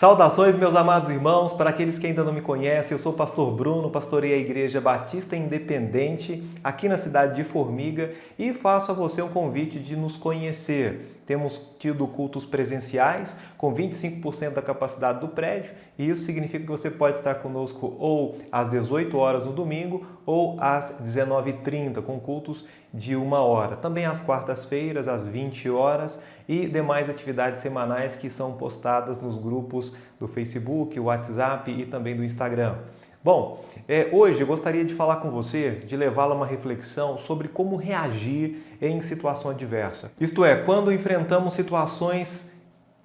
Saudações, meus amados irmãos, para aqueles que ainda não me conhecem, eu sou o pastor Bruno, pastorei a Igreja Batista Independente aqui na cidade de Formiga e faço a você um convite de nos conhecer. Temos tido cultos presenciais com 25% da capacidade do prédio e isso significa que você pode estar conosco ou às 18 horas no domingo ou às 19h30 com cultos de 1 hora. Também às quartas-feiras, às 20 horas e demais atividades semanais que são postadas nos grupos do Facebook, WhatsApp e também do Instagram. Bom, hoje eu gostaria de falar com você, de levá-lo a uma reflexão sobre como reagir em situação adversa. Isto é, quando enfrentamos situações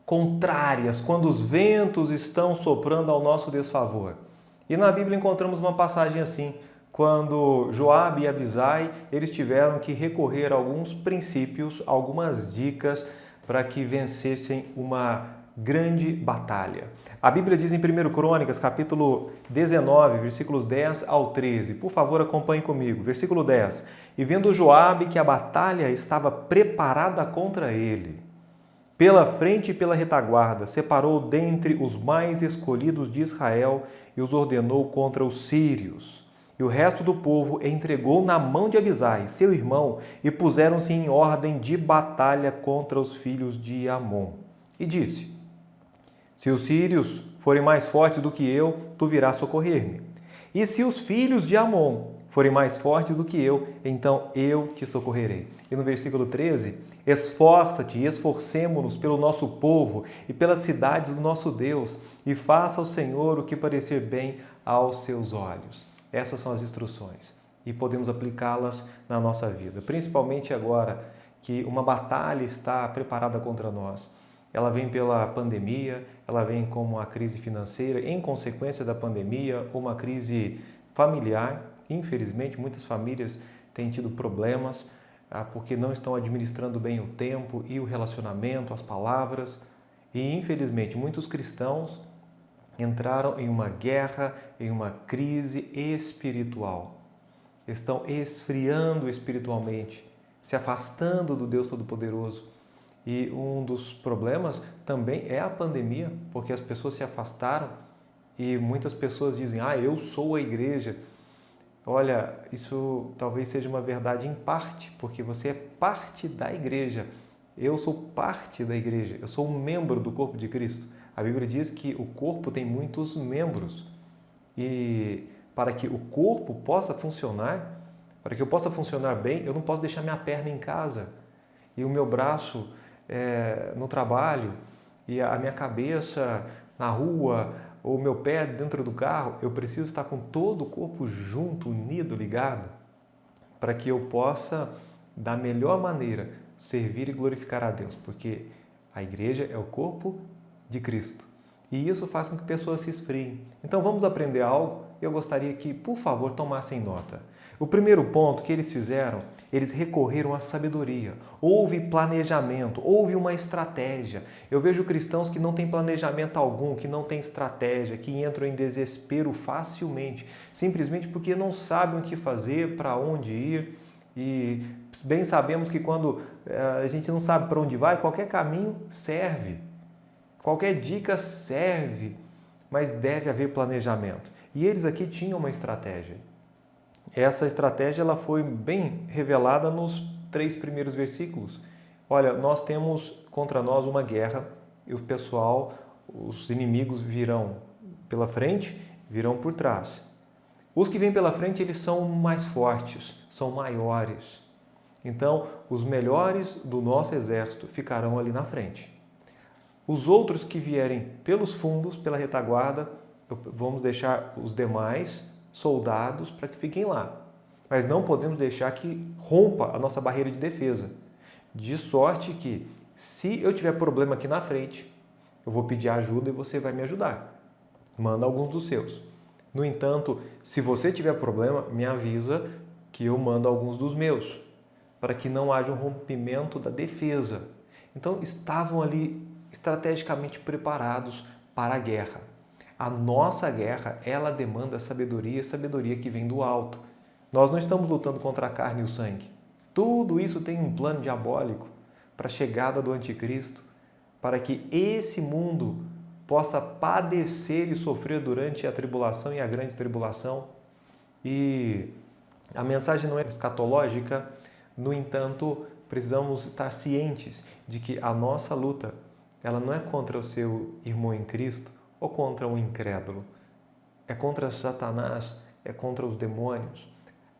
contrárias, quando os ventos estão soprando ao nosso desfavor. E na Bíblia encontramos uma passagem assim, quando Joabe e Abisai, eles tiveram que recorrer a alguns princípios, algumas dicas para que vencessem uma grande batalha. A Bíblia diz em 1 Crônicas, capítulo 19, versículos 10 ao 13. Por favor, acompanhe comigo. Versículo 10. E vendo Joabe que a batalha estava preparada contra ele, pela frente e pela retaguarda, separou dentre os mais escolhidos de Israel e os ordenou contra os sírios. E o resto do povo entregou na mão de Abisai, seu irmão, e puseram-se em ordem de batalha contra os filhos de Amon. E disse: se os sírios forem mais fortes do que eu, tu virás socorrer-me. E se os filhos de Amon forem mais fortes do que eu, então eu te socorrerei. E no versículo 13, esforça-te e esforcemo-nos pelo nosso povo e pelas cidades do nosso Deus, e faça ao Senhor o que parecer bem aos seus olhos. Essas são as instruções e podemos aplicá-las na nossa vida, principalmente agora que uma batalha está preparada contra nós. Ela vem pela pandemia, ela vem como uma crise financeira, em consequência da pandemia, ou uma crise familiar. Infelizmente, muitas famílias têm tido problemas porque não estão administrando bem o tempo e o relacionamento, as palavras. E, infelizmente, muitos cristãos entraram em uma guerra, em uma crise espiritual. Estão esfriando espiritualmente, se afastando do Deus Todo-Poderoso. E um dos problemas também é a pandemia, porque as pessoas se afastaram e muitas pessoas dizem: eu sou a igreja. Olha, isso talvez seja uma verdade em parte, porque você é parte da igreja. Eu sou parte da igreja, eu sou um membro do corpo de Cristo. A Bíblia diz que o corpo tem muitos membros e para que o corpo possa funcionar, para que eu possa funcionar bem, eu não posso deixar minha perna em casa e o meu braço no trabalho e a minha cabeça na rua ou o meu pé dentro do carro. Eu preciso estar com todo o corpo junto, unido, ligado, para que eu possa, da melhor maneira, servir e glorificar a Deus, porque a igreja é o corpo de Cristo. E isso faz com que pessoas se esfriem. Então vamos aprender algo e eu gostaria que, por favor, tomassem nota. O primeiro ponto que eles fizeram, eles recorreram à sabedoria. Houve planejamento, houve uma estratégia. Eu vejo cristãos que não têm planejamento algum, que não têm estratégia, que entram em desespero facilmente, simplesmente porque não sabem o que fazer, para onde ir. E bem sabemos que quando a gente não sabe para onde vai, qualquer caminho serve. Qualquer dica serve, mas deve haver planejamento. E eles aqui tinham uma estratégia. Essa estratégia ela foi bem revelada nos 3 primeiros versículos. Olha, nós temos contra nós uma guerra e o pessoal, os inimigos virão pela frente, virão por trás. Os que vêm pela frente, eles são mais fortes, são maiores. Então, os melhores do nosso exército ficarão ali na frente. Os outros que vierem pelos fundos, pela retaguarda, vamos deixar os demais soldados para que fiquem lá. Mas não podemos deixar que rompa a nossa barreira de defesa. De sorte que, se eu tiver problema aqui na frente, eu vou pedir ajuda e você vai me ajudar. Manda alguns dos seus. No entanto, se você tiver problema, me avisa que eu mando alguns dos meus, para que não haja um rompimento da defesa. Então, estavam ali estrategicamente preparados para a guerra. A nossa guerra, ela demanda sabedoria que vem do alto. Nós não estamos lutando contra a carne e o sangue. Tudo isso tem um plano diabólico para a chegada do anticristo, para que esse mundo possa padecer e sofrer durante a tribulação e a grande tribulação. E a mensagem não é escatológica, no entanto, precisamos estar cientes de que a nossa luta, ela não é contra o seu irmão em Cristo ou contra um incrédulo. É contra Satanás, é contra os demônios.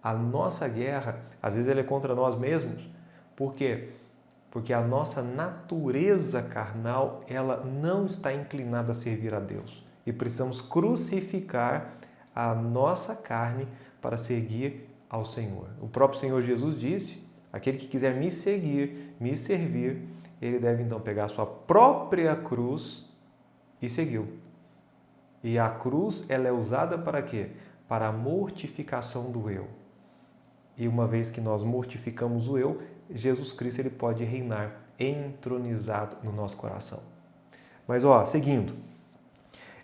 A nossa guerra, às vezes, ela é contra nós mesmos. Por quê? Porque a nossa natureza carnal, ela não está inclinada a servir a Deus. E precisamos crucificar a nossa carne para seguir ao Senhor. O próprio Senhor Jesus disse, aquele que quiser me seguir, me servir, ele deve então pegar a sua própria cruz e segui-lo. E a cruz, ela é usada para quê? Para a mortificação do eu. E uma vez que nós mortificamos o eu, Jesus Cristo ele pode reinar entronizado no nosso coração. Mas, seguindo.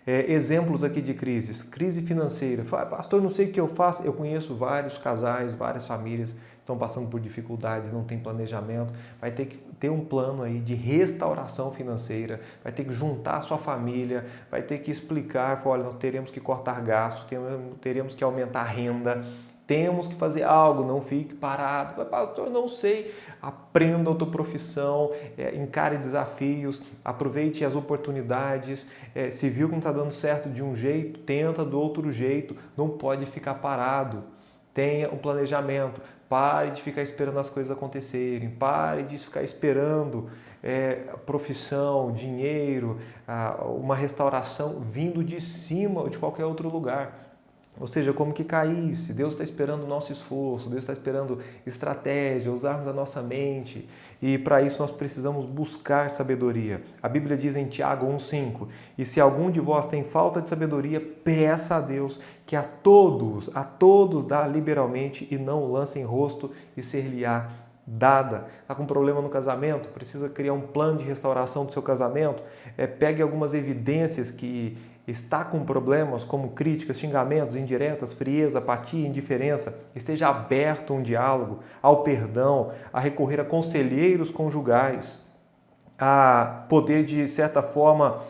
Exemplos aqui de crises. Crise financeira. Pastor, não sei o que eu faço. Eu conheço vários casais, várias famílias que estão passando por dificuldades, não tem planejamento. Vai ter que ter um plano aí de restauração financeira. Vai ter que juntar a sua família. Vai ter que explicar, olha, nós teremos que cortar gastos, teremos que aumentar a renda. Temos que fazer algo, não fique parado. Pastor, não sei. Aprenda outra profissão, encare desafios, aproveite as oportunidades. Se viu que não está dando certo de um jeito, tenta do outro jeito. Não pode ficar parado. Tenha um planejamento. Pare de ficar esperando as coisas acontecerem. Pare de ficar esperando profissão, dinheiro, uma restauração vindo de cima ou de qualquer outro lugar. Ou seja, como que caísse. Deus está esperando o nosso esforço, Deus está esperando estratégia, usarmos a nossa mente. E para isso nós precisamos buscar sabedoria. A Bíblia diz em Tiago 1,5: e se algum de vós tem falta de sabedoria, peça a Deus, que a todos dá liberalmente e não lance em rosto e ser-lhe-á dada. Está com problema no casamento? Precisa criar um plano de restauração do seu casamento? Pegue algumas evidências que está com problemas como críticas, xingamentos, indiretas, frieza, apatia, indiferença. Esteja aberto a um diálogo, ao perdão, a recorrer a conselheiros conjugais, a poder, de certa forma,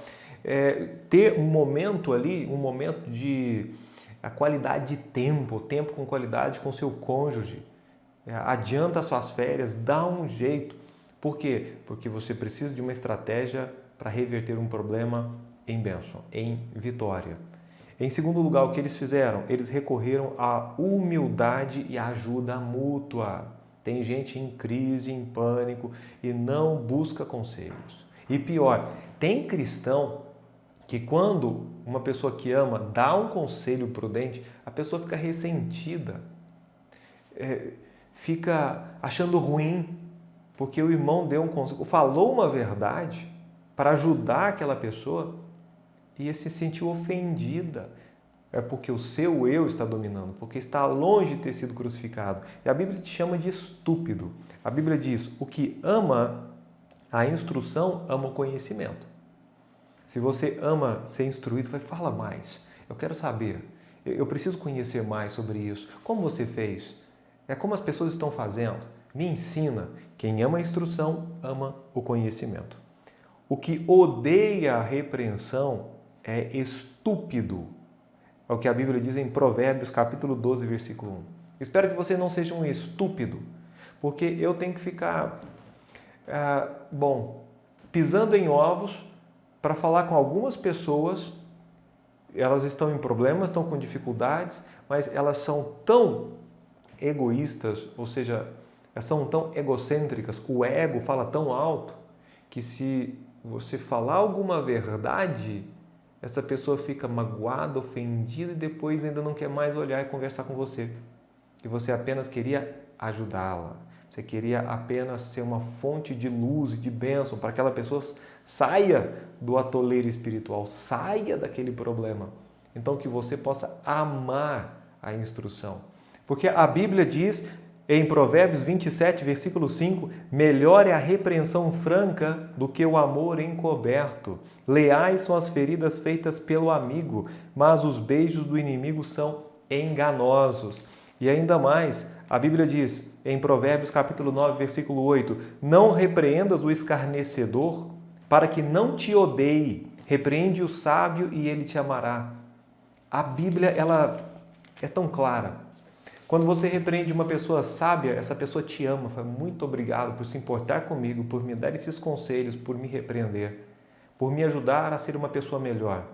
ter um momento ali, um momento de a qualidade de tempo com qualidade com seu cônjuge. Adianta as suas férias, dá um jeito. Por quê? Porque você precisa de uma estratégia para reverter um problema em bênção, em vitória. Em segundo lugar, o que eles fizeram? Eles recorreram à humildade e à ajuda mútua. Tem gente em crise, em pânico e não busca conselhos. E pior, tem cristão que quando uma pessoa que ama dá um conselho prudente, a pessoa fica ressentida, fica achando ruim, porque o irmão deu um conselho, falou uma verdade para ajudar aquela pessoa e se sentiu ofendida. É porque o seu eu está dominando, porque está longe de ter sido crucificado. E a Bíblia te chama de estúpido. A Bíblia diz, o que ama a instrução, ama o conhecimento. Se você ama ser instruído, fala mais. Eu quero saber, eu preciso conhecer mais sobre isso. Como você fez? Como as pessoas estão fazendo? Me ensina. Quem ama a instrução, ama o conhecimento. O que odeia a repreensão é estúpido. É o que a Bíblia diz em Provérbios, capítulo 12, versículo 1. Espero que você não seja um estúpido, porque eu tenho que ficar, pisando em ovos para falar com algumas pessoas. Elas estão em problemas, estão com dificuldades, mas elas são tão egoístas, ou seja, elas são tão egocêntricas, o ego fala tão alto, que se você falar alguma verdade, essa pessoa fica magoada, ofendida e depois ainda não quer mais olhar e conversar com você. E você apenas queria ajudá-la. Você queria apenas ser uma fonte de luz e de bênção para que aquela pessoa saia do atoleiro espiritual, saia daquele problema. Então que você possa amar a instrução. Porque a Bíblia diz em Provérbios 27, versículo 5, melhor é a repreensão franca do que o amor encoberto. Leais são as feridas feitas pelo amigo, mas os beijos do inimigo são enganosos. E ainda mais, a Bíblia diz em Provérbios capítulo 9, versículo 8, não repreendas o escarnecedor para que não te odeie, Repreende o sábio e ele te amará. A Bíblia, ela é tão clara. Quando você repreende uma pessoa sábia, essa pessoa te ama. Fala, muito obrigado por se importar comigo, por me dar esses conselhos, por me repreender, por me ajudar a ser uma pessoa melhor.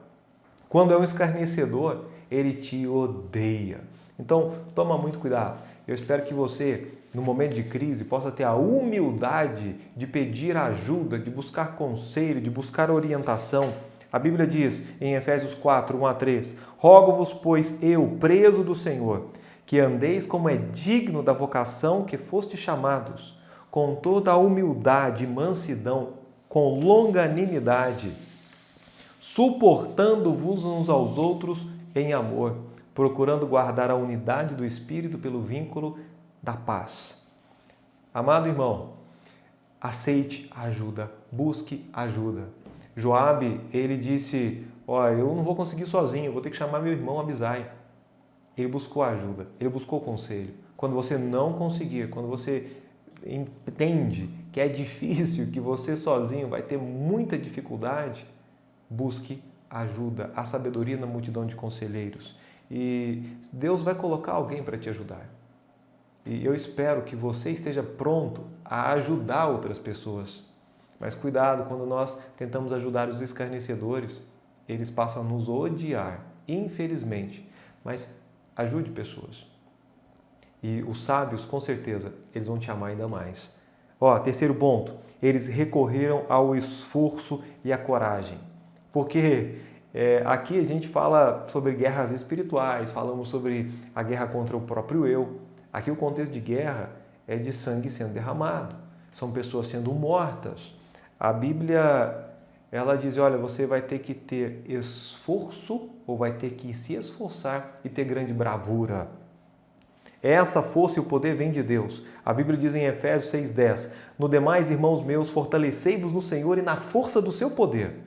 Quando é um escarnecedor, ele te odeia. Então, toma muito cuidado. Eu espero que você, no momento de crise, possa ter a humildade de pedir ajuda, de buscar conselho, de buscar orientação. A Bíblia diz em Efésios 4, 1 a 3, rogo-vos, pois eu, preso do Senhor, que andeis como é digno da vocação que foste chamados, com toda a humildade e mansidão, com longanimidade, suportando-vos uns aos outros em amor, procurando guardar a unidade do Espírito pelo vínculo da paz. Amado irmão, aceite ajuda, busque ajuda. Joabe, ele disse, eu não vou conseguir sozinho, eu vou ter que chamar meu irmão Abisai. Ele buscou ajuda, ele buscou conselho. Quando você não conseguir, quando você entende que é difícil, que você sozinho vai ter muita dificuldade, busque ajuda, a sabedoria na multidão de conselheiros. E Deus vai colocar alguém para te ajudar. E eu espero que você esteja pronto a ajudar outras pessoas. Mas cuidado, quando nós tentamos ajudar os escarnecedores, eles passam a nos odiar, infelizmente. Mas ajude pessoas. E os sábios, com certeza, eles vão te amar ainda mais. Terceiro ponto, eles recorreram ao esforço e à coragem. Porque aqui a gente fala sobre guerras espirituais, falamos sobre a guerra contra o próprio eu. Aqui o contexto de guerra é de sangue sendo derramado, são pessoas sendo mortas. A Bíblia, ela diz, olha, você vai ter que ter esforço ou vai ter que se esforçar e ter grande bravura. Essa força e o poder vem de Deus. A Bíblia diz em Efésios 6,10, no demais, irmãos meus, fortalecei-vos no Senhor e na força do seu poder.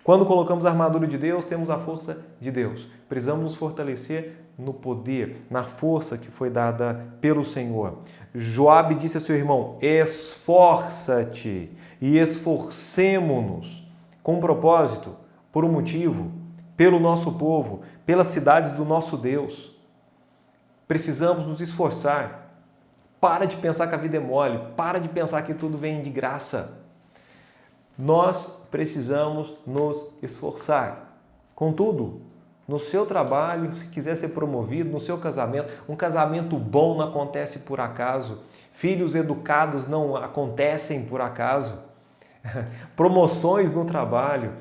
Quando colocamos a armadura de Deus, temos a força de Deus. Precisamos nos fortalecer no poder, na força que foi dada pelo Senhor. Joabe disse a seu irmão, esforça-te e esforcemo-nos com um propósito, por um motivo, pelo nosso povo, pelas cidades do nosso Deus. Precisamos nos esforçar. Para de pensar que a vida é mole, para de pensar que tudo vem de graça. Nós precisamos nos esforçar. Contudo, no seu trabalho, se quiser ser promovido, no seu casamento, um casamento bom não acontece por acaso. Filhos educados não acontecem por acaso. Promoções no trabalho,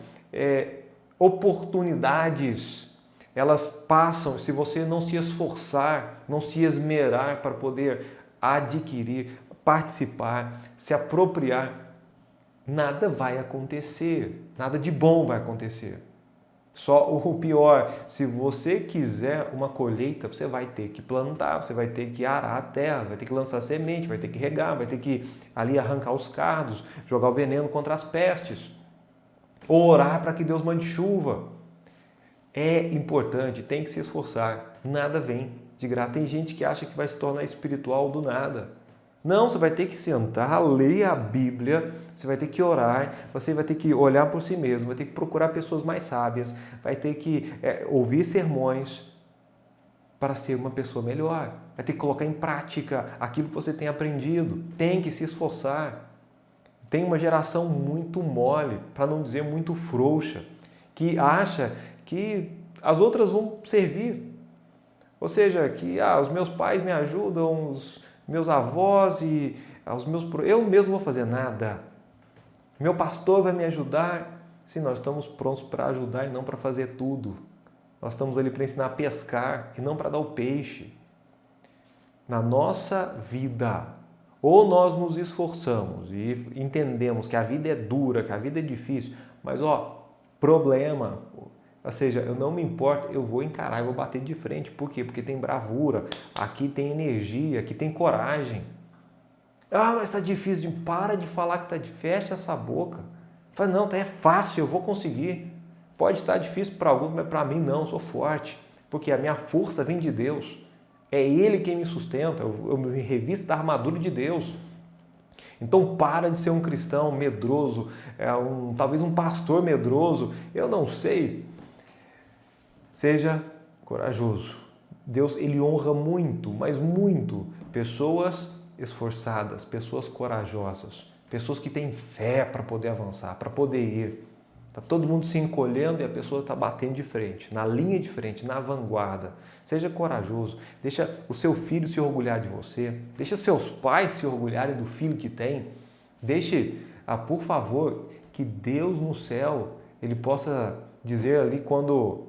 oportunidades, elas passam se você não se esforçar, não se esmerar para poder adquirir, participar, se apropriar. Nada vai acontecer, nada de bom vai acontecer. Só o pior, se você quiser uma colheita, você vai ter que plantar, você vai ter que arar a terra, vai ter que lançar semente, vai ter que regar, vai ter que ali arrancar os cardos, jogar o veneno contra as pestes, ou orar para que Deus mande chuva. É importante, tem que se esforçar, nada vem de graça. Tem gente que acha que vai se tornar espiritual do nada. Não, você vai ter que sentar, ler a Bíblia, você vai ter que orar, você vai ter que olhar por si mesmo, vai ter que procurar pessoas mais sábias, vai ter que ouvir sermões para ser uma pessoa melhor, vai ter que colocar em prática aquilo que você tem aprendido, tem que se esforçar. Tem uma geração muito mole, para não dizer muito frouxa, que acha que as outras vão servir. Ou seja, que os meus pais me ajudam, os meus avós e eu mesmo não vou fazer nada. Meu pastor vai me ajudar. Sim, nós estamos prontos para ajudar e não para fazer tudo. Nós estamos ali para ensinar a pescar e não para dar o peixe. Na nossa vida, ou nós nos esforçamos e entendemos que a vida é dura, que a vida é difícil, mas problema, ou seja, eu não me importo, eu vou encarar, eu vou bater de frente. Por quê? Porque tem bravura, aqui tem energia, aqui tem coragem. Mas está difícil. Para de falar que está difícil, fecha essa boca. Fala, não, é fácil, eu vou conseguir. Pode estar difícil para alguns, mas para mim não, eu sou forte. Porque a minha força vem de Deus. É Ele quem me sustenta, eu me revisto da armadura de Deus. Então para de ser um cristão medroso, talvez um pastor medroso, eu não sei. Seja corajoso. Deus, Ele honra muito, mas muito, pessoas esforçadas, pessoas corajosas, pessoas que têm fé para poder avançar, para poder ir. Está todo mundo se encolhendo e a pessoa está batendo de frente, na linha de frente, na vanguarda. Seja corajoso, deixa o seu filho se orgulhar de você, deixa seus pais se orgulharem do filho que tem. Deixe, por favor, que Deus no céu, Ele possa dizer ali quando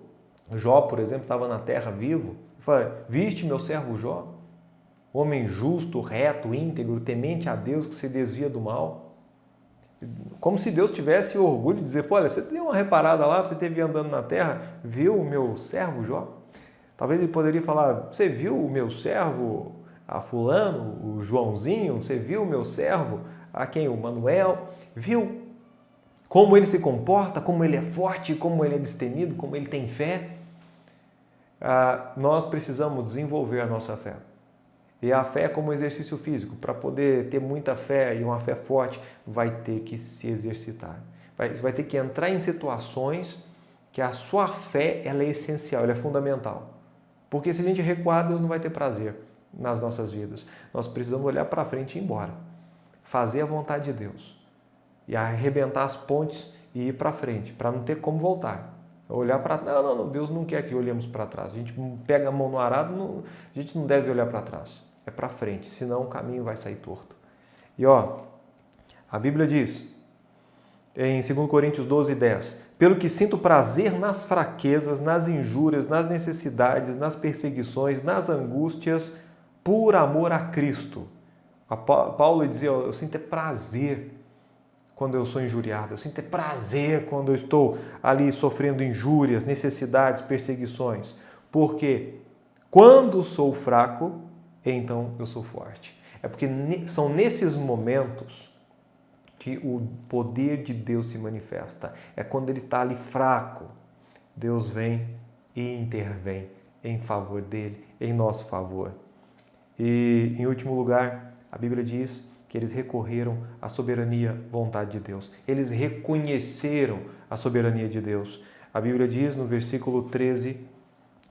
Jó, por exemplo, estava na terra vivo, fala, viste meu servo Jó? Homem justo, reto, íntegro, temente a Deus, que se desvia do mal. Como se Deus tivesse orgulho de dizer, olha, você deu uma reparada lá, você esteve andando na terra, viu o meu servo Jó? Talvez ele poderia falar, você viu o meu servo, a fulano, o Joãozinho? Você viu o meu servo, a quem? O Manuel? Viu como ele se comporta, como ele é forte, como ele é destemido, como ele tem fé? Nós precisamos desenvolver a nossa fé. E a fé é como exercício físico. Para poder ter muita fé e uma fé forte, vai ter que se exercitar. Você vai ter que entrar em situações que a sua fé ela é essencial, ela é fundamental. Porque se a gente recuar, Deus não vai ter prazer nas nossas vidas. Nós precisamos olhar para frente e ir embora. Fazer a vontade de Deus. E arrebentar as pontes e ir para frente, para não ter como voltar. Olhar para trás. Não, Deus não quer que olhemos para trás. A gente pega a mão no arado, a gente não deve olhar para trás. É para frente, senão o caminho vai sair torto. E a Bíblia diz, em 2 Coríntios 12:10, pelo que sinto prazer nas fraquezas, nas injúrias, nas necessidades, nas perseguições, nas angústias, por amor a Cristo. Paulo dizia, eu sinto prazer quando eu sou injuriado, eu sinto prazer quando eu estou ali sofrendo injúrias, necessidades, perseguições, porque quando sou fraco, então eu sou forte. É porque são nesses momentos que o poder de Deus se manifesta. É quando ele está ali fraco, Deus vem e intervém em favor dele, em nosso favor. E, em último lugar, a Bíblia diz que eles recorreram à soberania, vontade de Deus. Eles reconheceram a soberania de Deus. A Bíblia diz no versículo 13,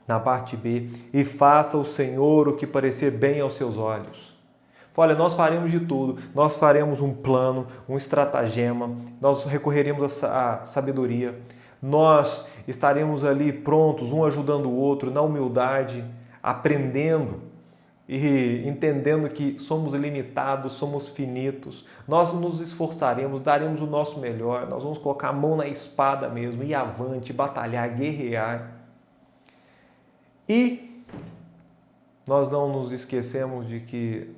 na parte B, e faça o Senhor o que parecer bem aos seus olhos. Olha, nós faremos de tudo, nós faremos um plano, um estratagema, nós recorreremos à sabedoria, nós estaremos ali prontos, um ajudando o outro, na humildade, aprendendo e entendendo que somos limitados, somos finitos. Nós nos esforçaremos, daremos o nosso melhor, nós vamos colocar a mão na espada mesmo, ir avante, batalhar, guerrear. E nós não nos esquecemos de que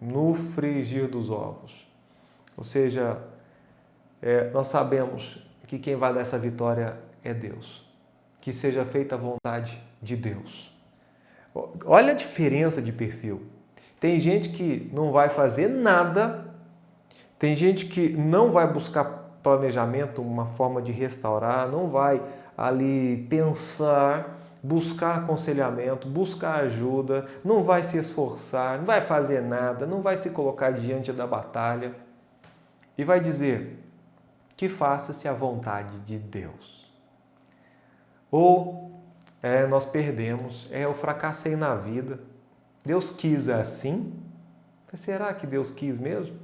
no frigir dos ovos, ou seja, nós sabemos que quem vai dar essa vitória é Deus. Que seja feita a vontade de Deus. Olha a diferença de perfil. Tem gente que não vai fazer nada, tem gente que não vai buscar planejamento, uma forma de restaurar, não vai ali pensar, buscar aconselhamento, buscar ajuda, não vai se esforçar, não vai fazer nada, não vai se colocar diante da batalha e vai dizer que faça-se a vontade de Deus. Ou nós perdemos, eu fracassei na vida, Deus quis assim? Mas será que Deus quis mesmo?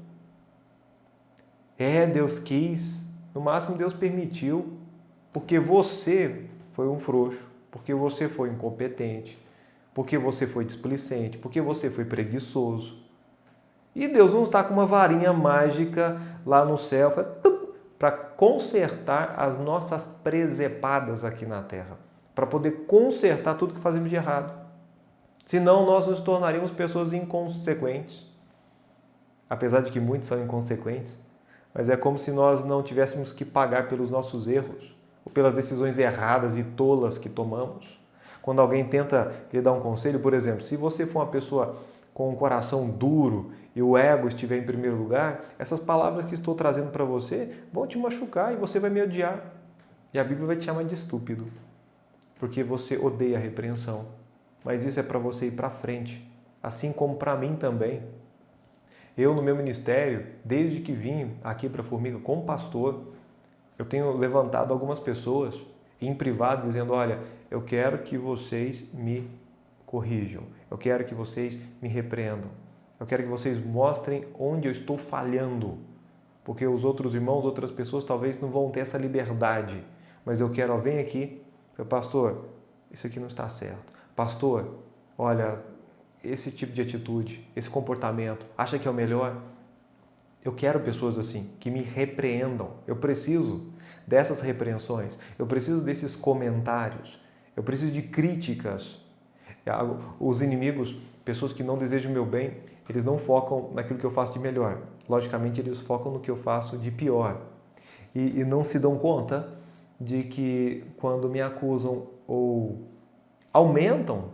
Deus quis, no máximo Deus permitiu, porque você foi um frouxo, porque você foi incompetente, porque você foi displicente, porque você foi preguiçoso. E Deus não está com uma varinha mágica lá no céu para consertar as nossas presepadas aqui na terra, para poder consertar tudo que fazemos de errado. Senão nós nos tornaríamos pessoas inconsequentes, apesar de que muitos são inconsequentes, mas é como se nós não tivéssemos que pagar pelos nossos erros, ou pelas decisões erradas e tolas que tomamos. Quando alguém tenta lhe dar um conselho, por exemplo, se você for uma pessoa com um coração duro e o ego estiver em primeiro lugar, essas palavras que estou trazendo para você vão te machucar e você vai me odiar. E a Bíblia vai te chamar de estúpido, porque você odeia a repreensão. Mas isso é para você ir para frente, assim como para mim também. Eu, no meu ministério, desde que vim aqui para Formiga como pastor, eu tenho levantado algumas pessoas em privado dizendo, olha, eu quero que vocês me corrijam, eu quero que vocês me repreendam, eu quero que vocês mostrem onde eu estou falhando, porque os outros irmãos, outras pessoas talvez não vão ter essa liberdade, mas eu quero, ó, vem aqui, pastor, isso aqui não está certo. Pastor, olha, esse tipo de atitude, esse comportamento, acha que é o melhor? Eu quero pessoas assim, que me repreendam. Eu preciso dessas repreensões, eu preciso desses comentários, eu preciso de críticas. Os inimigos, pessoas que não desejam o meu bem, eles não focam naquilo que eu faço de melhor. Logicamente, eles focam no que eu faço de pior. E não se dão conta de que quando me acusam ou aumentam,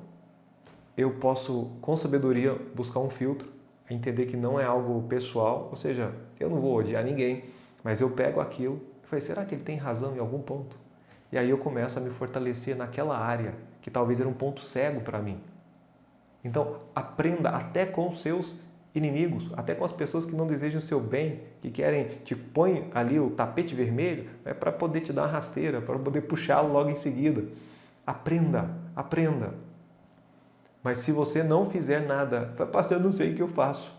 eu posso, com sabedoria, buscar um filtro, entender que não é algo pessoal, ou seja, eu não vou odiar ninguém, mas eu pego aquilo e falo, será que ele tem razão em algum ponto? E aí eu começo a me fortalecer naquela área que talvez era um ponto cego para mim. Então, aprenda até com os seus inimigos, até com as pessoas que não desejam o seu bem, que querem, te põe ali o tapete vermelho, para poder te dar uma rasteira, para poder puxá-lo logo em seguida. Aprenda, aprenda. Mas se você não fizer nada, pastor, eu não sei o que eu faço.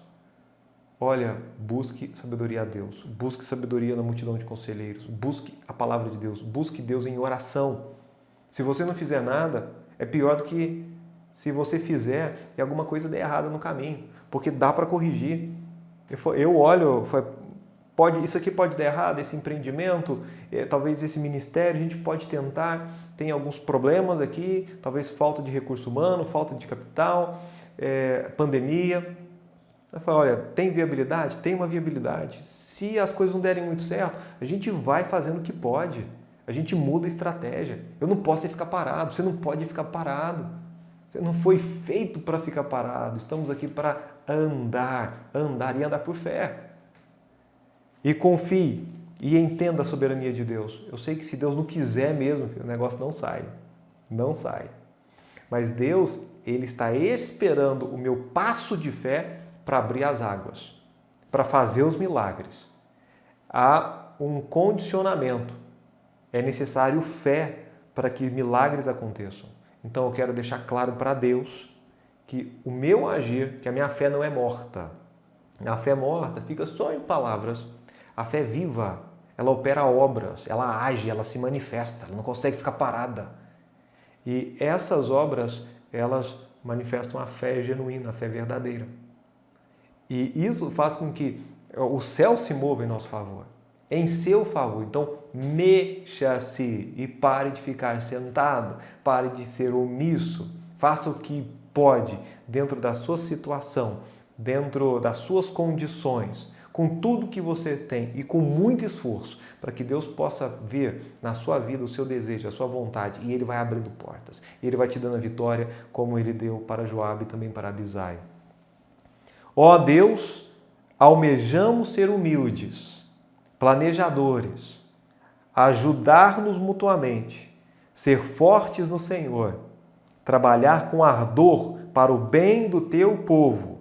Olha, busque sabedoria a Deus, busque sabedoria na multidão de conselheiros, busque a palavra de Deus, busque Deus em oração. Se você não fizer nada, é pior do que se você fizer e alguma coisa der errada no caminho, porque dá para corrigir. Eu olho, isso aqui pode dar errado, esse empreendimento, talvez esse ministério, a gente pode tentar, tem alguns problemas aqui, talvez falta de recurso humano, falta de capital, pandemia. Eu falo, olha, tem viabilidade? Tem uma viabilidade. Se as coisas não derem muito certo, a gente vai fazendo o que pode. A gente muda a estratégia. Eu não posso ficar parado, você não pode ficar parado. Você não foi feito para ficar parado. Estamos aqui para andar e andar por fé. E confie e entenda a soberania de Deus. Eu sei que se Deus não quiser mesmo, o negócio não sai. Não sai. Mas Deus, Ele está esperando o meu passo de fé para abrir as águas, para fazer os milagres. Há um condicionamento. É necessário fé para que milagres aconteçam. Então eu quero deixar claro para Deus que o meu agir, que a minha fé não é morta. A fé morta fica só em palavras. A fé viva, ela opera obras, ela age, ela se manifesta, ela não consegue ficar parada. E essas obras, elas manifestam a fé genuína, a fé verdadeira. E isso faz com que o céu se mova em nosso favor, em seu favor. Então, mexa-se e pare de ficar sentado, pare de ser omisso, faça o que pode dentro da sua situação, dentro das suas condições, com tudo que você tem e com muito esforço, para que Deus possa ver na sua vida o seu desejo, a sua vontade, e Ele vai abrindo portas. E Ele vai te dando a vitória, como Ele deu para Joabe e também para Abisai. Ó Deus, almejamos ser humildes, planejadores, ajudar-nos mutuamente, ser fortes no Senhor, trabalhar com ardor para o bem do Teu povo.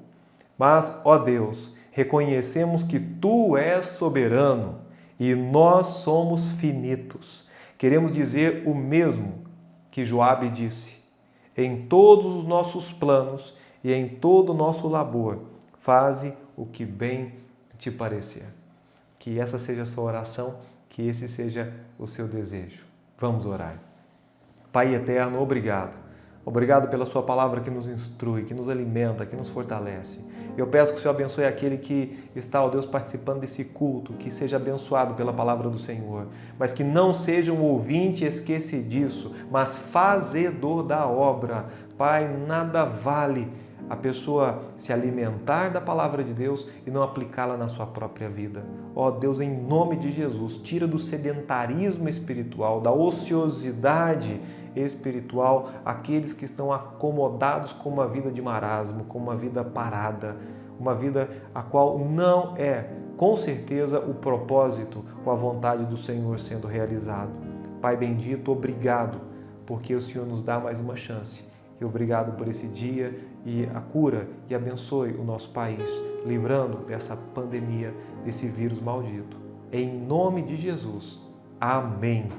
Mas, ó Deus, reconhecemos que Tu és soberano e nós somos finitos. Queremos dizer o mesmo que Joabe disse. Em todos os nossos planos e em todo o nosso labor, faze o que bem te parecer. Que essa seja a sua oração, que esse seja o seu desejo. Vamos orar. Pai eterno, obrigado. Obrigado pela sua palavra que nos instrui, que nos alimenta, que nos fortalece. Eu peço que o Senhor abençoe aquele que está, ó Deus, participando desse culto, que seja abençoado pela palavra do Senhor, mas que não seja um ouvinte esquecidiço, mas fazedor da obra. Pai, nada vale a pessoa se alimentar da palavra de Deus e não aplicá-la na sua própria vida. Ó Deus, em nome de Jesus, tira do sedentarismo espiritual, da ociosidade espiritual, aqueles que estão acomodados com uma vida de marasmo, com uma vida parada, uma vida a qual não é, com certeza, o propósito ou a vontade do Senhor sendo realizado. Pai bendito, obrigado, porque o Senhor nos dá mais uma chance. E obrigado por esse dia e a cura e abençoe o nosso país, livrando dessa pandemia, desse vírus maldito. Em nome de Jesus. Amém.